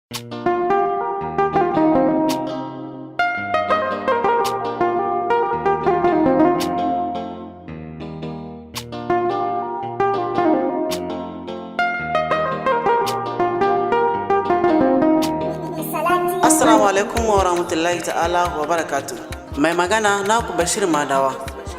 Assalamu alaikum wa rahmatullahi ta'ala wa barakatuh. Mai magana naku Bashir Madawa.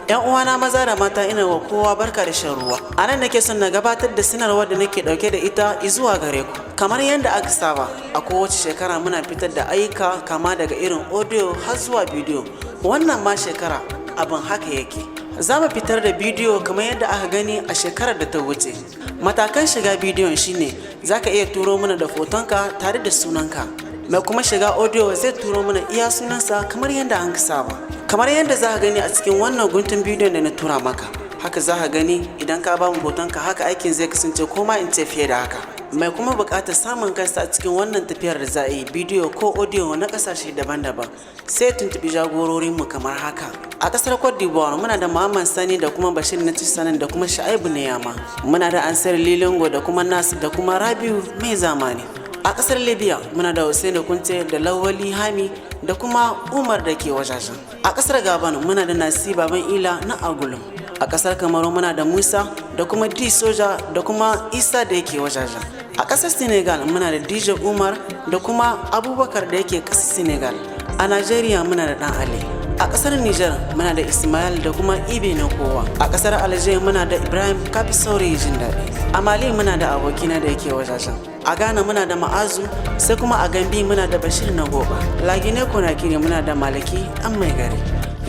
Yan uwana maza da mata ina wa kowa barka da shan ruwa. A nan nake son na gabatar da sanarwar da nake dauke da ita zuwa gare ku. Kamar yadda aka saba, a kowace shekara muna fitar da ayyuka kama daga irin audio har zuwa bidiyo. Wannan ma shekara abin haka yake. Za mu fitar da bidiyo kamar yadda aka gani a shekarar da ta wuce. Matakan shiga bidiyon shine zaka iya turo mana da fotonka tare da sunanka. Mai kuma shiga audio zai turo mana iya sunansa kamar yadda an saba. Kamar yadda za ka gani a cikin wannan guntun bidiyon da na tura maka, haka za ka gani idan ka ba mu hotonka haka aikin zai kasance ko ma in ce fiye da haka. Mai kuma buƙatar samun kansa a cikin wannan tafiyar da za a yi bidiyo ko audio na ƙasashe daban-daban sai tuntuɓi jagororinmu kamar haka. A ƙasar Cote d'Ivoire muna da Muhammad Sani da kuma Bashir na Sanin da kuma Sha'ibu Niyama. Muna da Ansar Lilingo da kuma Nas da kuma Rabiu mai zamani. A ƙasar Libya muna da Hussein Kunte da Lawali Hami da kuma Umar da ke wajajen. A ƙasar Gabon muna da Nasi Baban Ila na Agulum. A ƙasar Kamaru muna da Musa da kuma D Soja da kuma Isa da yake wajajen. A ƙasar Senegal muna da DJ Umar da kuma Abubakar da yake ƙasar Senegal. A Najeriya muna da Dan Ali. A ƙasar Nijar muna da Ismail da kuma Ibe na kowa. A ƙasar Algeria muna da Ibrahim Kafi Saurayi Jin Daɗi. A Mali muna da abokina da yake wajajen. A Ghana muna da Ma'azu, sai kuma a Gambi muna da Bashir na Goba. Lagine Konakiri muna da Maliki an mai gari.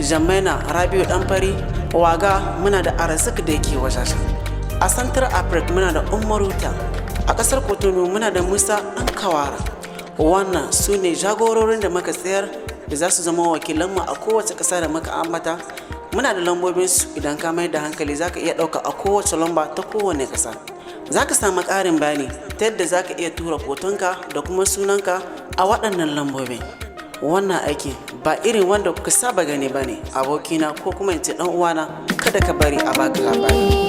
Jammaina Rabiu Danfari, Waga muna da Arazik da yake wajajen. A Central Africa muna da Umaruta. A ƙasar Cotonou muna da Musa ɗan Kawara. Wannan su ne jagororin da muka tsayar da za su zama wakilanmu a kowace ƙasa da muka ambata. Muna da lambobinsu idan ka mai da hankali za ka iya ɗauka a kowace lamba ta kowane ƙasa. Za ka samu ƙarin bayani ta yadda za ka iya tura hotonka da kuma sunanka a waɗannan lambobin. Wannan aiki ba irin wanda kuka saba gani ba ne, abokina ko kuma in ce ɗan uwana, kada ka bari a baka labari.